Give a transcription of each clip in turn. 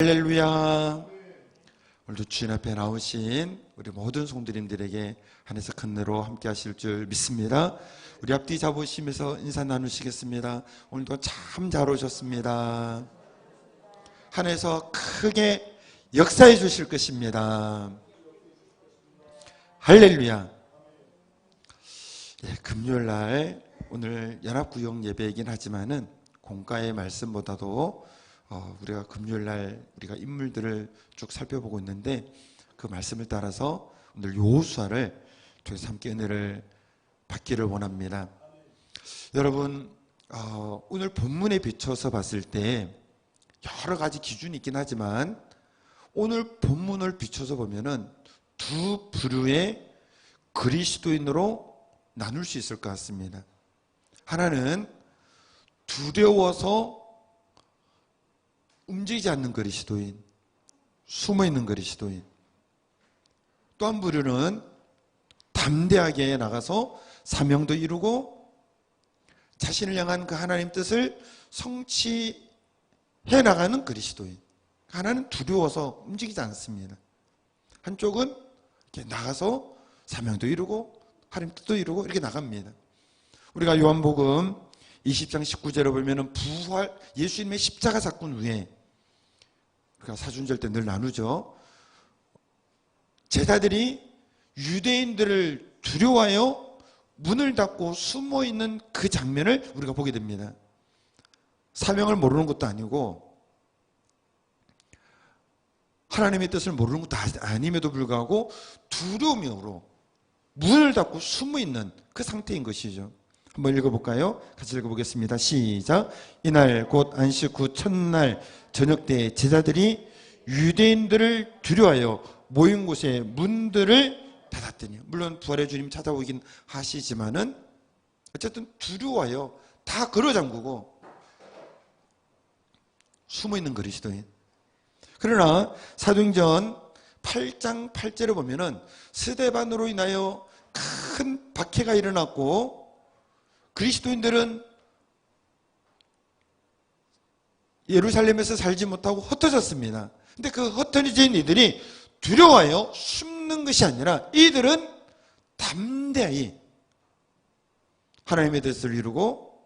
할렐루야. 오늘도 주님 앞에 나오신 우리 모든 성도님들에게 하늘에서 큰 은혜로 함께 하실 줄 믿습니다. 우리 앞뒤 잡으시면서 인사 나누시겠습니다. 오늘도 참 잘 오셨습니다. 하늘에서 크게 역사해 주실 것입니다. 할렐루야. 금요일날 오늘 연합구역 예배이긴 하지만은 공가의 말씀보다도 우리가 금요일날 우리가 인물들을 쭉 살펴보고 있는데 그 말씀을 따라서 오늘 여호수아를 통해서 함께 은혜를 받기를 원합니다. 여러분, 오늘 본문에 비춰서 봤을 때 여러 가지 기준이 있긴 하지만 오늘 본문을 비춰서 보면은 두 부류의 그리스도인으로 나눌 수 있을 것 같습니다. 하나는 두려워서 움직이지 않는 그리스도인, 숨어있는 그리스도인. 또 한 부류는 담대하게 나가서 사명도 이루고 자신을 향한 그 하나님 뜻을 성취해 나가는 그리스도인. 하나는 두려워서 움직이지 않습니다. 한쪽은 이렇게 나가서 사명도 이루고 하나님 뜻도 이루고 이렇게 나갑니다. 우리가 요한복음 20장 19절에 보면은 부활, 예수님의 십자가 사건 후에 우리가 사순절 때 늘 나누죠. 제자들이 유대인들을 두려워하여 문을 닫고 숨어있는 그 장면을 우리가 보게 됩니다. 사명을 모르는 것도 아니고 하나님의 뜻을 모르는 것도 아님에도 불구하고 두려움으로 문을 닫고 숨어있는 그 상태인 것이죠. 한번 읽어볼까요? 같이 읽어보겠습니다. 시작. 이날 곧 안식 후 첫날 저녁 때 제자들이 유대인들을 두려워하여 모인 곳에 문들을 닫았더니, 물론 부활의 주님 찾아오긴 하시지만은 어쨌든 두려워하여 다 걸어 잠그고 숨어있는 그리스도인. 그러나 사도행전 8장 8절에 보면은 스데반으로 인하여 큰 박해가 일어났고 그리스도인들은 예루살렘에서 살지 못하고 흩어졌습니다. 근데 그 흩어진 이들이 두려워하여 숨는 것이 아니라 이들은 담대히 하나님의 뜻을 이루고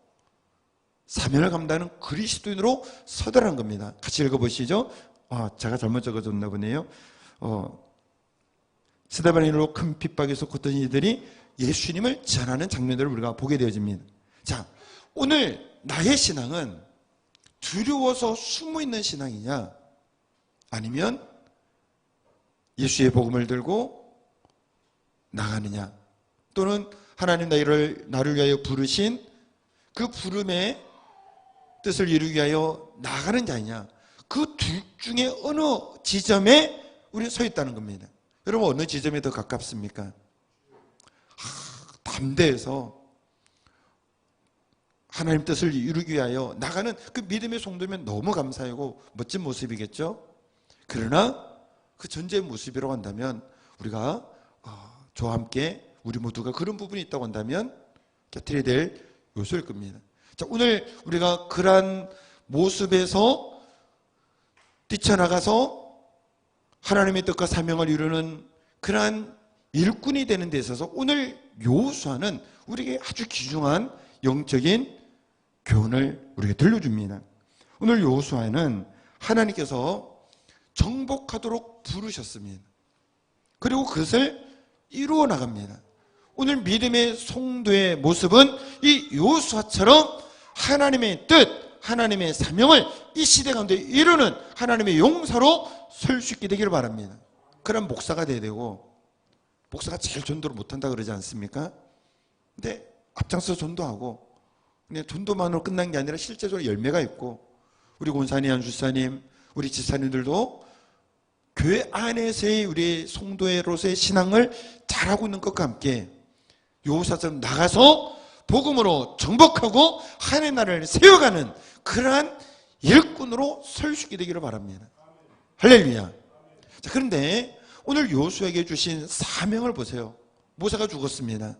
사명을 감당하는 그리스도인으로 서더라는 겁니다. 같이 읽어보시죠. 제가 잘못 적어줬나 보네요. 스데반으로 큰 핍박에서 흩어진 이들이 예수님을 전하는 장면들을 우리가 보게 되어집니다. 자, 오늘 나의 신앙은 두려워서 숨어있는 신앙이냐, 아니면 예수의 복음을 들고 나가느냐, 또는 하나님 나를 위하여 부르신 그 부름의 뜻을 이루기 위하여 나가는 자이냐, 그 둘 중에 어느 지점에 우리는 서 있다는 겁니다. 여러분, 어느 지점에 더 가깝습니까? 담대해서 하나님 뜻을 이루기 위하여 나가는 그 믿음의 성도면 너무 감사하고 멋진 모습이겠죠. 그러나 그 전제의 모습이라고 한다면 우리가 저와 함께 우리 모두가 그런 부분이 있다고 한다면 곁들여야 될 요소일 겁니다. 자, 오늘 우리가 그러한 모습에서 뛰쳐나가서 하나님의 뜻과 사명을 이루는 그러한 일꾼이 되는 데 있어서 오늘 여호수아는 우리에게 아주 귀중한 영적인 교훈을 우리에게 들려줍니다. 오늘 여호수아는 하나님께서 정복하도록 부르셨습니다. 그리고 그것을 이루어 나갑니다. 오늘 믿음의 성도의 모습은 이 여호수아처럼 하나님의 뜻, 하나님의 사명을 이 시대 가운데 이루는 하나님의 용사로 설 수 있게 되기를 바랍니다. 그런 목사가 돼야 되고, 목사가 제일 전도를 못한다 그러지 않습니까? 근데 앞장서 전도하고, 그냥 전도만으로 끝난 게 아니라 실제적으로 열매가 있고, 우리 권사님, 안주사님, 우리 지사님들도 교회 안에서의 우리 성도로서의 신앙을 잘하고 있는 것과 함께 여호수아처럼 나가서 복음으로 정복하고 하나님의 나라를 세워가는 그러한 일꾼으로 설 수 있게 되기를 바랍니다. 할렐루야. 자, 그런데 오늘 여호수아에게 주신 사명을 보세요. 모세가 죽었습니다.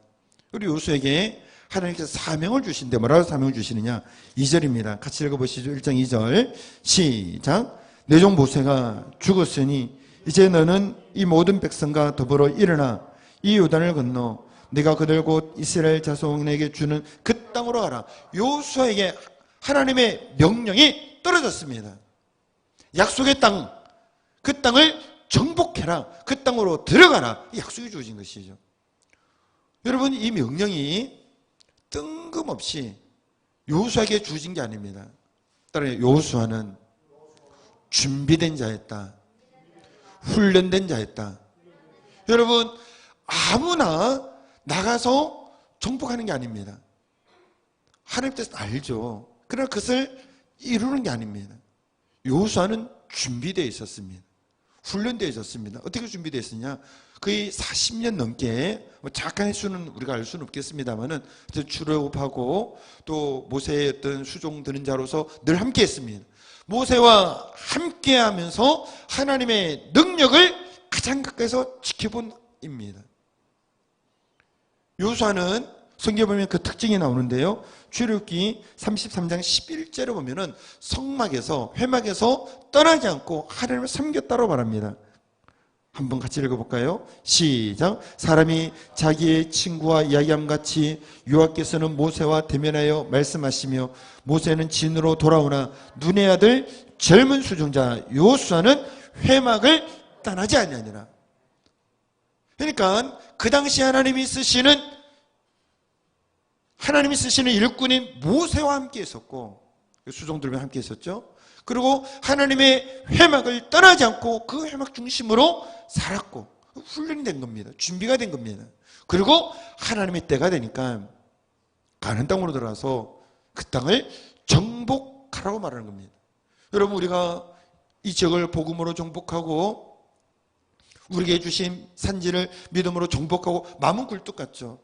우리 여호수아에게 하나님께서 사명을 주신데 뭐라고 사명을 주시느냐? 2절입니다. 같이 읽어보시죠. 1장 2절 시작. 내 종 모세가 죽었으니 이제 너는 이 모든 백성과 더불어 일어나 이 요단을 건너 내가 그들 곧 이스라엘 자손에게 주는 그 땅으로 가라. 여호수아에게 하나님의 명령이 떨어졌습니다. 약속의 땅, 그 땅을 정복해라. 그 땅으로 들어가라. 이 약속이 주어진 것이죠. 여러분, 이 명령이 뜬금없이 여호수아에게 주어진 게 아닙니다. 따라서 여호수아는 준비된 자였다. 훈련된 자였다. 여러분, 아무나 나가서 정복하는 게 아닙니다. 하나님께서 알죠. 그러나 그것을 이루는 게 아닙니다. 여호수아는 준비되어 있었습니다. 훈련되어 있었습니다. 어떻게 준비되어 있었냐? 거의 40년 넘게, 정확한 수는 우리가 알 수는 없겠습니다만은 출애굽하고 또 모세의 어떤 수종 드는 자로서 늘 함께 했습니다. 모세와 함께 하면서 하나님의 능력을 가장 가까이서 지켜본 입니다. 여호수아는 성경에 보면 그 특징이 나오는데요. 출애굽기 33장 11절에 보면은 성막에서, 회막에서 떠나지 않고 하나님을 섬겼다고 말합니다. 한번 같이 읽어볼까요? 시작. 사람이 자기의 친구와 이야기함 같이 여호와께서는 모세와 대면하여 말씀하시며 모세는 진으로 돌아오나 눈의 아들 젊은 수종자 여호수아는 회막을 떠나지 아니하니라. 그러니까 그 당시 하나님이 쓰시는 일꾼인 모세와 함께 있었고 수종들과 함께 있었죠. 그리고 하나님의 회막을 떠나지 않고 그 회막 중심으로 살았고 훈련이 된 겁니다. 준비가 된 겁니다. 그리고 하나님의 때가 되니까 가나안 땅으로 들어가서 그 땅을 정복하라고 말하는 겁니다. 여러분, 우리가 이 지역을 복음으로 정복하고 우리에게 주신 산지를 믿음으로 정복하고 마음은 굴뚝 같죠.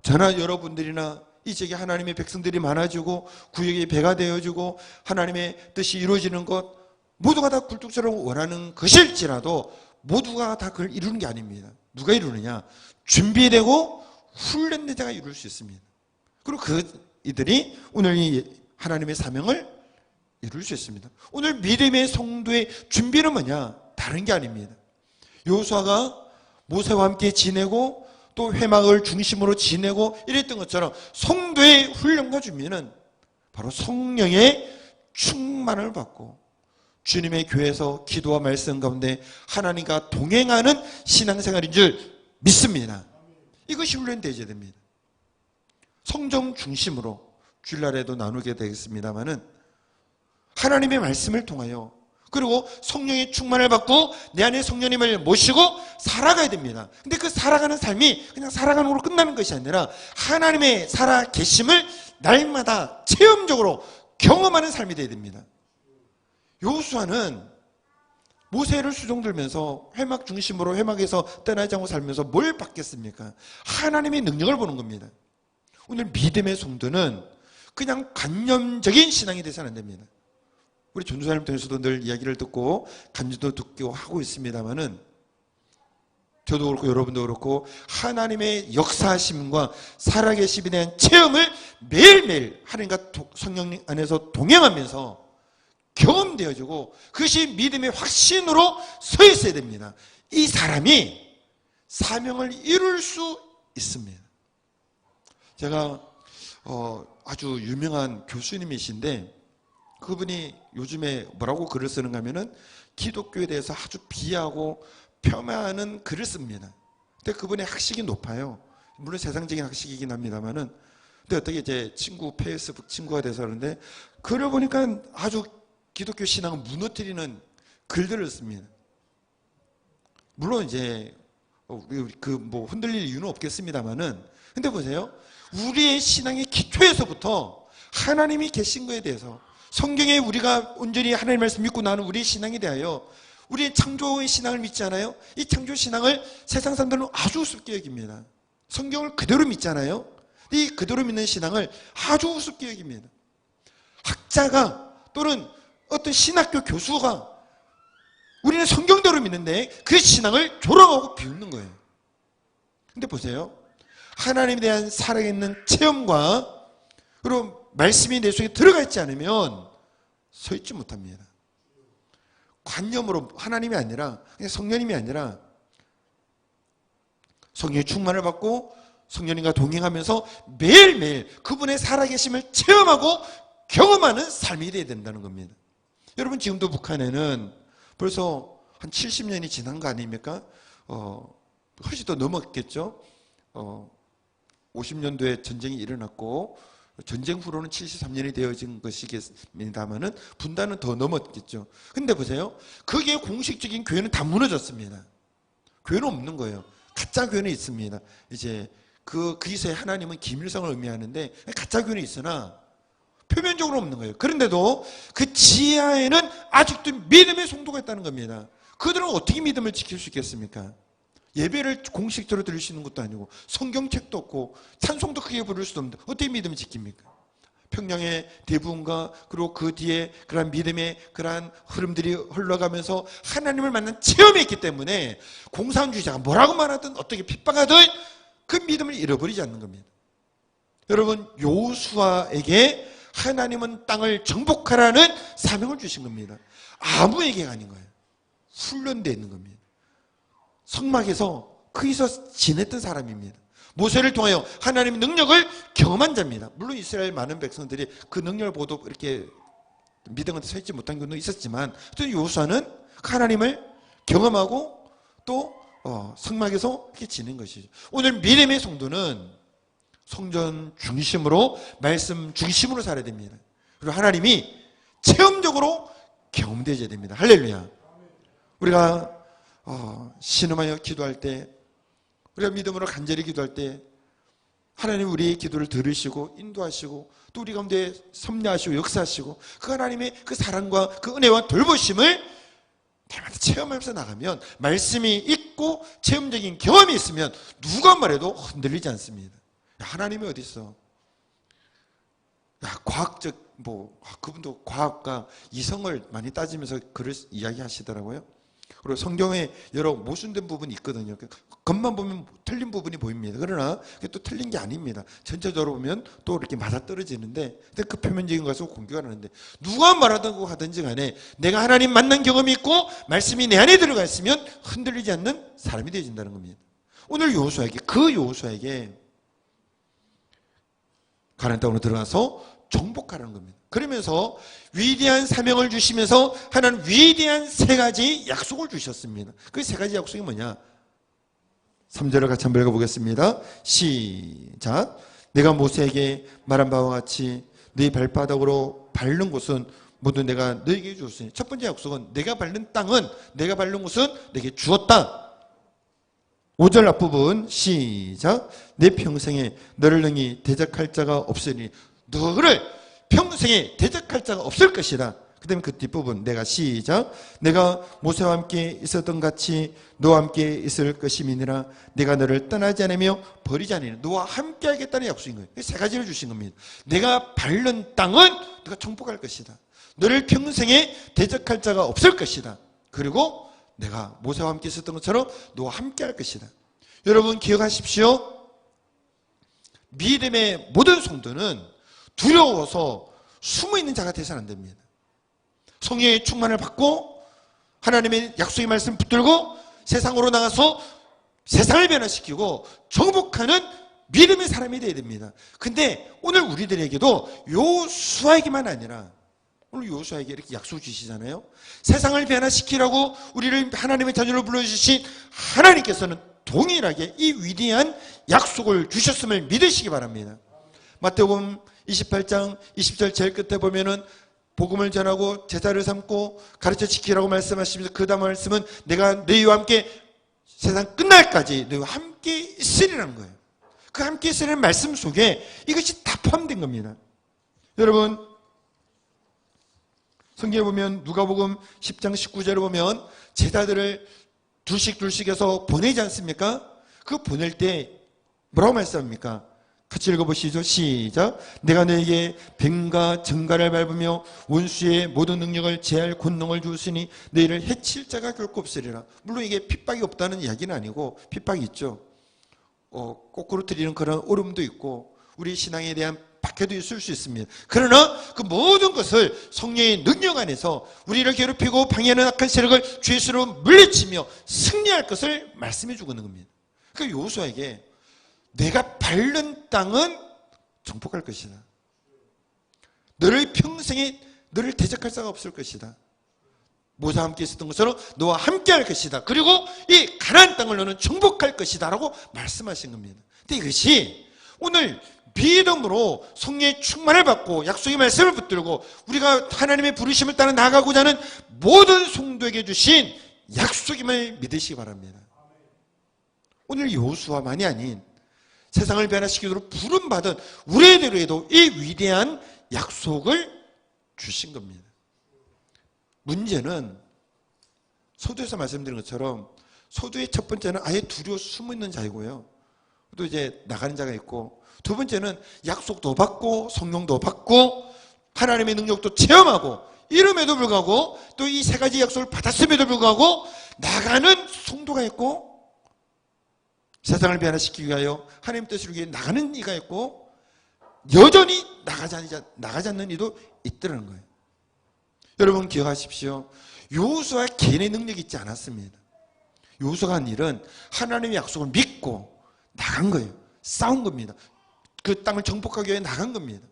저나 여러분들이나 이 지역에 하나님의 백성들이 많아지고 구역이 배가 되어지고 하나님의 뜻이 이루어지는 것 모두가 다 굴뚝처럼 원하는 것일지라도 모두가 다 그걸 이루는 게 아닙니다. 누가 이루느냐? 준비되고 훈련된 자가 이룰 수 있습니다. 그리고 이들이 오늘 이 하나님의 사명을 이룰 수 있습니다. 오늘 믿음의 성도의 준비는 뭐냐? 다른 게 아닙니다. 여호수아가 모세와 함께 지내고 또 회막을 중심으로 지내고 이랬던 것처럼 성도의 훈련과 준비는 바로 성령의 충만을 받고 주님의 교회에서 기도와 말씀 가운데 하나님과 동행하는 신앙생활인 줄 믿습니다. 이것이 훈련되어야 됩니다. 성경 중심으로 주일날에도 나누게 되겠습니다마는 하나님의 말씀을 통하여 그리고 성령의 충만을 받고 내 안에 성령님을 모시고 살아가야 됩니다. 근데 그 살아가는 삶이 그냥 살아가는 걸로 끝나는 것이 아니라 하나님의 살아 계심을 날마다 체험적으로 경험하는 삶이 되어야 됩니다. 여호수아는 모세를 수종들면서 회막 중심으로 회막에서 떠나지 않고 살면서 뭘 받겠습니까? 하나님의 능력을 보는 겁니다. 오늘 믿음의 성도는 그냥 관념적인 신앙이 돼서는 안 됩니다. 우리 전도사님 통해서도 늘 이야기를 듣고 간증도 듣고 하고 있습니다만은 저도 그렇고 여러분도 그렇고 하나님의 역사하심과 살아계심에 대한 체험을 매일매일 하나님과 성령 안에서 동행하면서 경험되어지고 그것이 믿음의 확신으로 서 있어야 됩니다. 이 사람이 사명을 이룰 수 있습니다. 제가 아주 유명한 교수님이신데 그분이 요즘에 뭐라고 글을 쓰는가 하면은 기독교에 대해서 아주 비하고 폄하하는 글을 씁니다. 근데 그분의 학식이 높아요. 물론 세상적인 학식이긴 합니다만은. 근데 어떻게 제 페이스북 친구가 돼서 그러는데 글을 보니까 아주 기독교 신앙을 무너뜨리는 글들을 씁니다. 물론 이제 흔들릴 이유는 없겠습니다만은. 근데 보세요. 우리의 신앙의 기초에서부터 하나님이 계신 거에 대해서 성경에 우리가 온전히 하나님의 말씀 믿고 나는 우리의 신앙에 대하여 우리의 창조의 신앙을 믿잖아요. 이 창조 신앙을 세상 사람들은 아주 우습게 여깁니다. 성경을 그대로 믿잖아요. 이 그대로 믿는 신앙을 아주 우습게 여깁니다. 학자가 또는 어떤 신학교 교수가 우리는 성경대로 믿는데 그 신앙을 조롱하고 비웃는 거예요. 근데 보세요. 하나님에 대한 살아있는 체험과 그리고 말씀이 내 속에 들어가 있지 않으면 서 있지 못합니다. 관념으로 하나님이 아니라 그냥 성령님이 아니라 성령의 충만을 받고 성령님과 동행하면서 매일매일 그분의 살아계심을 체험하고 경험하는 삶이 되어야 된다는 겁니다. 여러분 지금도 북한에는 벌써 한 70년이 지난 거 아닙니까? 훨씬 더 넘었겠죠. 50년도에 전쟁이 일어났고 전쟁 후로는 73년이 되어진 것이겠습니다만은 분단은 더 넘었겠죠. 근데 보세요. 그게 공식적인 교회는 다 무너졌습니다. 교회는 없는 거예요. 가짜 교회는 있습니다. 이제 거기서의 하나님은 기밀성을 의미하는데 가짜 교회는 있으나 표면적으로 없는 거예요. 그런데도 그 지하에는 아직도 믿음의 성도가 있다는 겁니다. 그들은 어떻게 믿음을 지킬 수 있겠습니까? 예배를 공식적으로 드릴 수 있는 것도 아니고 성경책도 없고 찬송도 크게 부를 수도 없는데 어떻게 믿음을 지킵니까? 평양의 대부분과 그리고 그 뒤에 그러한 믿음의 그러한 흐름들이 흘러가면서 하나님을 만난 체험이 있기 때문에 공산주의자가 뭐라고 말하든 어떻게 핍박하든 그 믿음을 잃어버리지 않는 겁니다. 여러분 여호수아에게 하나님은 땅을 정복하라는 사명을 주신 겁니다. 아무에게가 아닌 거예요. 훈련되어 있는 겁니다. 성막에서 거기서 지냈던 사람입니다. 모세를 통하여 하나님의 능력을 경험한 자입니다. 물론 이스라엘 많은 백성들이 그 능력을 보도 이렇게 믿음한테 서 있지 못한 경우도 있었지만 또 여호수아는 하나님을 경험하고 또 성막에서 이렇게 지낸 것이죠. 오늘 믿음의 성도는 성전 중심으로 말씀 중심으로 살아야 됩니다. 그리고 하나님이 체험적으로 경험되어야 됩니다. 할렐루야. 우리가 신음하여 기도할 때 우리가 믿음으로 간절히 기도할 때 하나님 우리의 기도를 들으시고 인도하시고 또 우리 가운데 섭리하시고 역사하시고 그 하나님의 그 사랑과 그 은혜와 돌보심을 날마다 체험하면서 나가면 말씀이 있고 체험적인 경험이 있으면 누가 말해도 흔들리지 않습니다. 야, 하나님이 어디 있어? 야, 과학적 그분도 과학과 이성을 많이 따지면서 글을 이야기하시더라고요. 그리고 성경에 여러 모순된 부분이 있거든요. 겉만 보면 틀린 부분이 보입니다. 그러나 그게 또 틀린 게 아닙니다. 전체적으로 보면 또 이렇게 맞아떨어지는데 그 표면적인 것을 공격을 하는데 누가 말하든 하든지 간에 내가 하나님 만난 경험이 있고 말씀이 내 안에 들어가 있으면 흔들리지 않는 사람이 되어진다는 겁니다. 오늘 여호수아에게 가나안 땅으로 들어가서 정복하라는 겁니다. 그러면서 위대한 사명을 주시면서 하나님 위대한 세 가지 약속을 주셨습니다. 그 세 가지 약속이 뭐냐? 3절을 같이 한번 읽어보겠습니다. 시작. 내가 모세에게 말한 바와 같이 네 발바닥으로 밟는 곳은 모두 내가 너에게 주었으니. 첫 번째 약속은 내가 밟는 땅은 내가 밟는 곳은 내게 주었다. 5절 앞부분 시작. 내 평생에 너를 능히 대적할 자가 없으니 너를 평생에 대적할 자가 없을 것이다. 그 다음에 그 뒷부분 내가 시작. 내가 모세와 함께 있었던 같이 너와 함께 있을 것임이니라. 내가 너를 떠나지 않으며 버리지 않으니. 너와 함께 하겠다는 약속인 거예요. 세 가지를 주신 겁니다. 내가 밟는 땅은 네가 정복할 것이다. 너를 평생에 대적할 자가 없을 것이다. 그리고 내가 모세와 함께 있었던 것처럼 너와 함께 할 것이다. 여러분 기억하십시오. 믿음의 모든 성도는 두려워서 숨어있는 자가 되서는 안 됩니다. 성령의 충만을 받고 하나님의 약속의 말씀 붙들고 세상으로 나가서 세상을 변화시키고 정복하는 믿음의 사람이 되어야 됩니다. 근데 오늘 우리들에게도 여호수아에게만 아니라 오늘 여호수아에게 이렇게 약속 주시잖아요. 세상을 변화시키라고 우리를 하나님의 자녀로 불러주신 하나님께서는 동일하게 이 위대한 약속을 주셨음을 믿으시기 바랍니다. 마태복음 28장 20절 제일 끝에 보면은 복음을 전하고 제자를 삼고 가르쳐 지키라고 말씀하시면서 그 다음 말씀은 내가 너희와 함께 세상 끝날까지 너희와 함께 있으리라는 거예요. 그 함께 있으리라는 말씀 속에 이것이 다 포함된 겁니다. 여러분 성경에 보면 누가복음 10장 19절에 보면 제자들을 둘씩 해서 보내지 않습니까? 그 보낼 때 뭐라고 말씀합니까? 같이 읽어보시죠. 시작. 내가 너에게 뱀과 정갈을 밟으며 원수의 모든 능력을 제할 권능을 주으니 너희를 해칠 자가 결코 없으리라. 물론 이게 핍박이 없다는 이야기는 아니고 핍박이 있죠. 거꾸로 드리는 그런 어려움도 있고 우리 신앙에 대한 박해도 있을 수 있습니다. 그러나 그 모든 것을 성령의 능력 안에서 우리를 괴롭히고 방해하는 악한 세력을 주의 수로 물리치며 승리할 것을 말씀해 주고 있는 겁니다. 그러니까 여호수아에게 내가 밟는 땅은 정복할 것이다. 너를 평생에 너를 대적할 자가 없을 것이다. 모세와 함께 있었던 것처럼 너와 함께 할 것이다. 그리고 이 가나안 땅을 너는 정복할 것이다 라고 말씀하신 겁니다. 근데 이것이 오늘 믿음으로 성령의 충만을 받고 약속의 말씀을 붙들고 우리가 하나님의 부르심을 따라 나아가고자 하는 모든 성도에게 주신 약속임을 믿으시기 바랍니다. 오늘 여호수아만이 아닌 세상을 변화시키도록 부름받은 우리들에게도 이 위대한 약속을 주신 겁니다. 문제는 서두에서 말씀드린 것처럼 서두의 첫 번째는 아예 두려워 숨어 있는 자이고요. 또 이제 나가는 자가 있고, 두 번째는 약속도 받고 성령도 받고 하나님의 능력도 체험하고 이름에도 불구하고 또 이 세 가지 약속을 받았음에도 불구하고 나가는 성도가 있고, 세상을 변화시키기 위하여 하나님 뜻을 위해 나가는 이가 있고, 여전히 나가지 않는 이도 있더라는 거예요. 여러분 기억하십시오. 여호수아 개인의 능력이 있지 않았습니다. 여호수아가 한 일은 하나님의 약속을 믿고 나간 거예요. 싸운 겁니다. 그 땅을 정복하기 위해 나간 겁니다.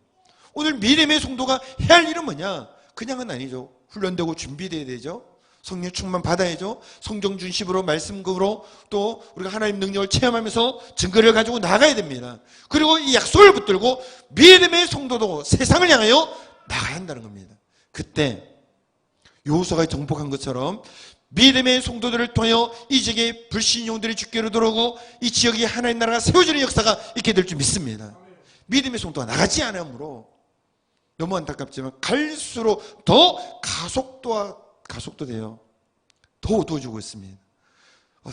오늘 믿음의 성도가 해야 할 일은 뭐냐? 그냥은 아니죠. 훈련되고 준비돼야 되죠. 성령 충만 받아야죠. 성경 중심으로 말씀으로 또 우리가 하나님 능력을 체험하면서 증거를 가지고 나가야 됩니다. 그리고 이 약속을 붙들고 믿음의 성도도 세상을 향하여 나가야 한다는 겁니다. 그때 여호수아가 정복한 것처럼 믿음의 성도들을 통하여 이 지역의 불신 영들이 주께로 돌아오고 이 지역에 하나님 나라가 세워지는 역사가 있게 될 줄 믿습니다. 믿음의 성도가 나가지 않으므로 너무 안타깝지만 갈수록 더 가속도 돼요. 더 어두워지고 있습니다.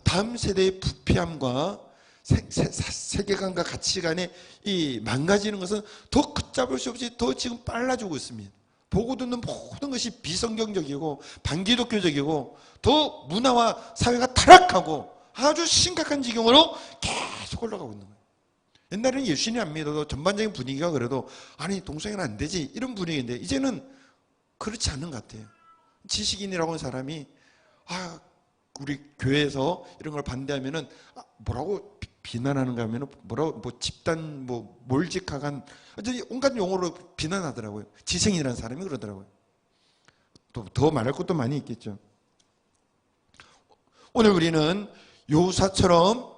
다음 세대의 부패함과 세계관과 가치관의 이 망가지는 것은 더 걷잡을 수 없이 더 지금 빨라지고 있습니다. 보고 듣는 모든 것이 비성경적이고 반기독교적이고 더 문화와 사회가 타락하고 아주 심각한 지경으로 계속 올라가고 있는 거예요. 옛날에는 예수님 안 믿어도 전반적인 분위기가 그래도 아니 동성애는 안 되지 이런 분위기인데 이제는 그렇지 않은 것 같아요. 지식인이라고 하는 사람이 우리 교회에서 이런 걸 반대하면은 뭐라고 비난하는가 하면은 뭐라고 집단 몰직하간 온갖 용어로 비난하더라고요. 지성인이라는 사람이 그러더라고요. 또 더 말할 것도 많이 있겠죠. 오늘 우리는 여호수아처럼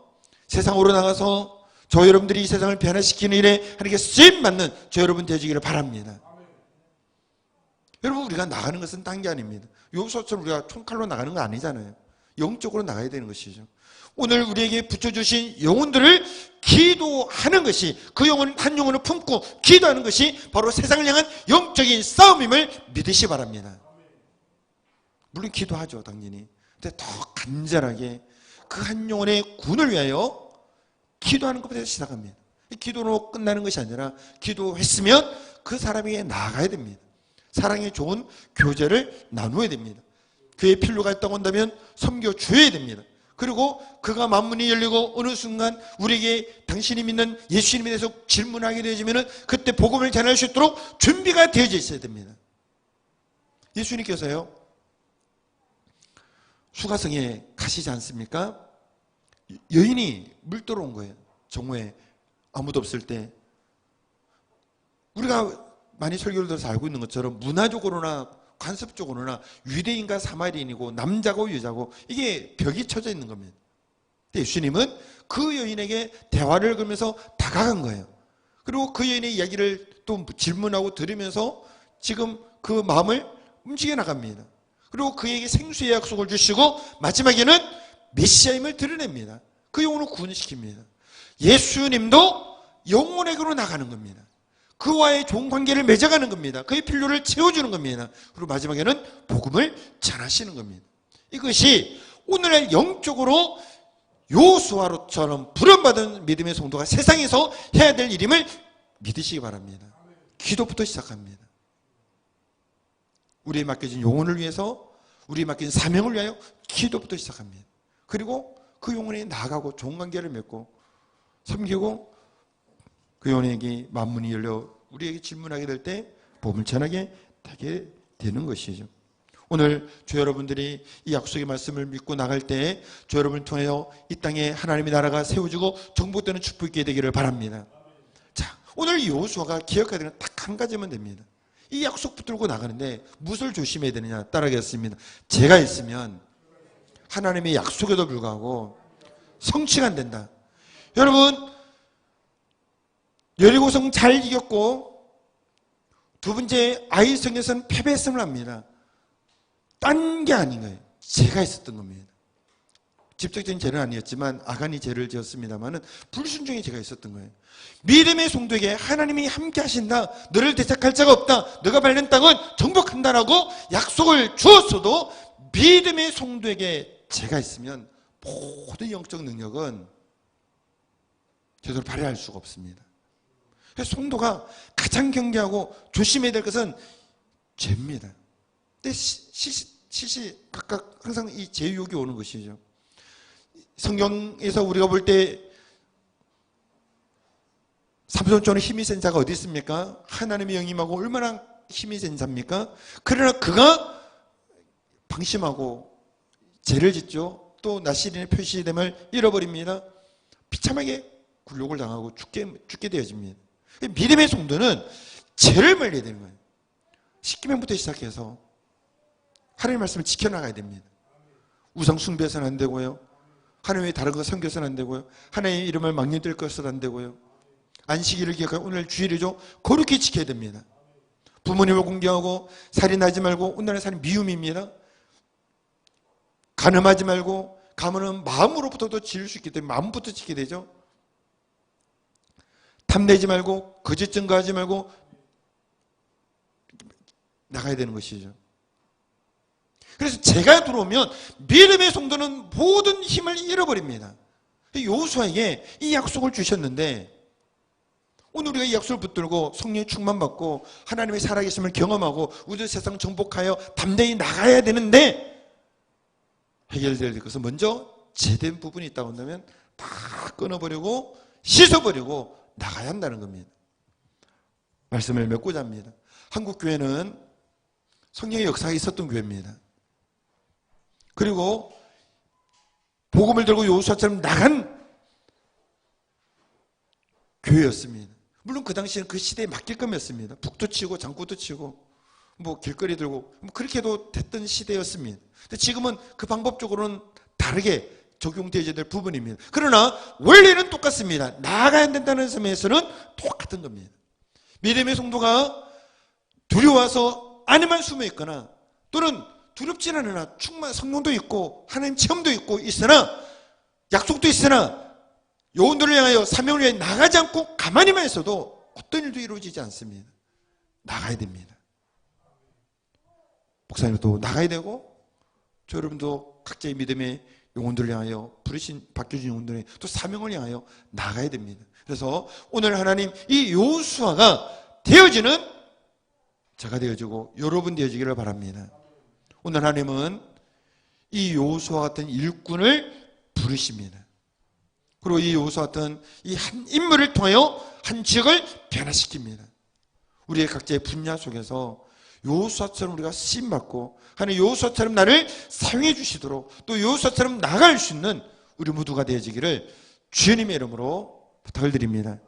세상으로 나가서 저 여러분들이 이 세상을 변화시키는 일에 하나님께 쓰임 받는 저 여러분 되시기를 바랍니다. 여러분 우리가 나가는 것은 딴 게 아닙니다. 여호수아처럼 우리가 총칼로 나가는 거 아니잖아요. 영적으로 나가야 되는 것이죠. 오늘 우리에게 붙여주신 영혼들을 기도하는 것이 그 영혼 한 영혼을 품고 기도하는 것이 바로 세상을 향한 영적인 싸움임을 믿으시 바랍니다. 물론 기도하죠 당연히. 근데 더 간절하게 그 한 영혼의 구원을 위하여 기도하는 것부터 시작합니다. 기도로 끝나는 것이 아니라 기도했으면 그 사람에게 나아가야 됩니다. 사랑이 좋은 교제를 나누어야 됩니다. 그의 필요가 있다고 한다면 섬겨줘야 됩니다. 그리고 그가 만문이 열리고 어느 순간 우리에게 당신이 믿는 예수님에 대해서 질문하게 되어지면 그때 복음을 전할 수 있도록 준비가 되어져 있어야 됩니다. 예수님께서요 수가성에 가시지 않습니까? 여인이 물 들어온 거예요. 정오에 아무도 없을 때. 우리가 많이 설교를 들어서 알고 있는 것처럼 문화적으로나 관습적으로나 유대인과 사마리인이고 남자고 여자고 이게 벽이 쳐져 있는 겁니다. 근데 예수님은 그 여인에게 대화를 걸면서 다가간 거예요. 그리고 그 여인의 이야기를 또 질문하고 들으면서 지금 그 마음을 움직여 나갑니다. 그리고 그에게 생수의 약속을 주시고 마지막에는 메시아임을 드러냅니다. 그 영혼을 구원시킵니다. 예수님도 영혼에게로 나가는 겁니다. 그와의 좋은 관계를 맺어가는 겁니다. 그의 필요를 채워주는 겁니다. 그리고 마지막에는 복음을 전하시는 겁니다. 이것이 오늘날 영적으로 여호수아처럼 부름받은 믿음의 성도가 세상에서 해야 될 일임을 믿으시기 바랍니다. 기도부터 시작합니다. 우리에 맡겨진 영혼을 위해서, 우리에 맡겨진 사명을 위하여 기도부터 시작합니다. 그리고 그 영혼에 나아가고 좋은 관계를 맺고 섬기고 그 영혼에게 만문이 열려 우리에게 질문하게 될 때 보물천하게 되게 되는 것이죠. 오늘 저 여러분들이 이 약속의 말씀을 믿고 나갈 때 저 여러분을 통하여 이 땅에 하나님의 나라가 세워지고 정복되는 축복이 있게 되기를 바랍니다. 자, 오늘 여호수아가 기억해야 되는 딱 한 가지면 됩니다. 이 약속 붙들고 나가는데 무엇을 조심해야 되느냐 따라하겠습니다. 제가 있으면 하나님의 약속에도 불구하고 성취가 안 된다. 여러분, 여리고성 잘 이겼고 두 번째 아이성에서는 패배했음을 합니다. 딴 게 아닌 거예요. 죄가 있었던 겁니다. 직접적인 죄는 아니었지만 아간이 죄를 지었습니다마는 불순종의 죄가 있었던 거예요. 믿음의 성도에게 하나님이 함께 하신다. 너를 대적할 자가 없다. 너가 밟는 땅은 정복한다라고 약속을 주었어도 믿음의 성도에게 죄가 있으면 모든 영적 능력은 제대로 발휘할 수가 없습니다. 그래서 성도가 가장 경계하고 조심해야 될 것은 죄입니다. 근데 시시각각 항상 이 죄유혹이 오는 것이죠. 성경에서 우리가 볼 때 삼손처럼 힘이 센 자가 어디 있습니까? 하나님의 영임하고 얼마나 힘이 센 자입니까? 그러나 그가 방심하고 죄를 짓죠. 또 나시린의 표시됨을 잃어버립니다. 비참하게 굴욕을 당하고 죽게 되어집니다. 믿음의 성도는 죄를 말려야 되는 거예요. 10계명부터 시작해서 하나님의 말씀을 지켜나가야 됩니다. 우상 숭배해서는 안 되고요. 하나님의 다른 거 섬겨서는 안 되고요. 하나님의 이름을 망령될 것은 안 되고요. 안식일을 기억하고 오늘 주일이죠. 거룩히 지켜야 됩니다. 부모님을 공경하고 살인하지 말고 오늘의 살인 미움입니다. 간음하지 말고 가문은 마음으로부터도 지을 수 있기 때문에 마음부터 지키게 되죠. 탐내지 말고 거짓 증거하지 말고 나가야 되는 것이죠. 그래서 죄가 들어오면 믿음의 성도는 모든 힘을 잃어버립니다. 여호수아에게 이 약속을 주셨는데 오늘 우리가 이 약속을 붙들고 성령의 충만받고 하나님의 살아계심을 경험하고 우주 세상 정복하여 담대히 나가야 되는데 해결될 것은 먼저 죄된 부분이 있다고 한다면 다 끊어버리고 씻어버리고 나가야 한다는 겁니다. 말씀을 맺고자 합니다. 한국교회는 성령의 역사가 있었던 교회입니다. 그리고 복음을 들고 여호수아처럼 나간 교회였습니다. 물론 그 당시에는 그 시대에 맡길 것이었습니다. 북도 치고 장구도 치고 뭐 길거리 들고 뭐 그렇게 해도 됐던 시대였습니다. 근데 지금은 그 방법적으로는 다르게 적용되어야 될 부분입니다. 그러나 원리는 똑같습니다. 나아가야 된다는 점에서는 똑같은 겁니다. 믿음의 성도가 두려워서 안에만 숨어 있거나 또는 두렵지는 않아 충만 성령도 있고 하나님 체험도 있고 있으나 약속도 있으나 여호와를 향하여 사명을 위해 나가지 않고 가만히만 있어도 어떤 일도 이루어지지 않습니다. 나가야 됩니다. 목사님도 나가야 되고 저 여러분도 각자의 믿음의 영혼들을 향하여 부르신 바뀌어진 영혼들의 또 사명을 향하여 나가야 됩니다. 그래서 오늘 하나님 이 여호수아가 되어지는 자가 되어지고 여러분 되어지기를 바랍니다. 오늘 하나님은 이 여호수아 같은 일꾼을 부르십니다. 그리고 이 여호수아 같은 이 한 인물을 통하여 한 지역을 변화시킵니다. 우리의 각자의 분야 속에서 여호수아처럼 우리가 쓰임받고 하나님 여호수아처럼 나를 사용해 주시도록 또 여호수아처럼 나갈 수 있는 우리 모두가 되어지기를 주님의 이름으로 부탁을 드립니다.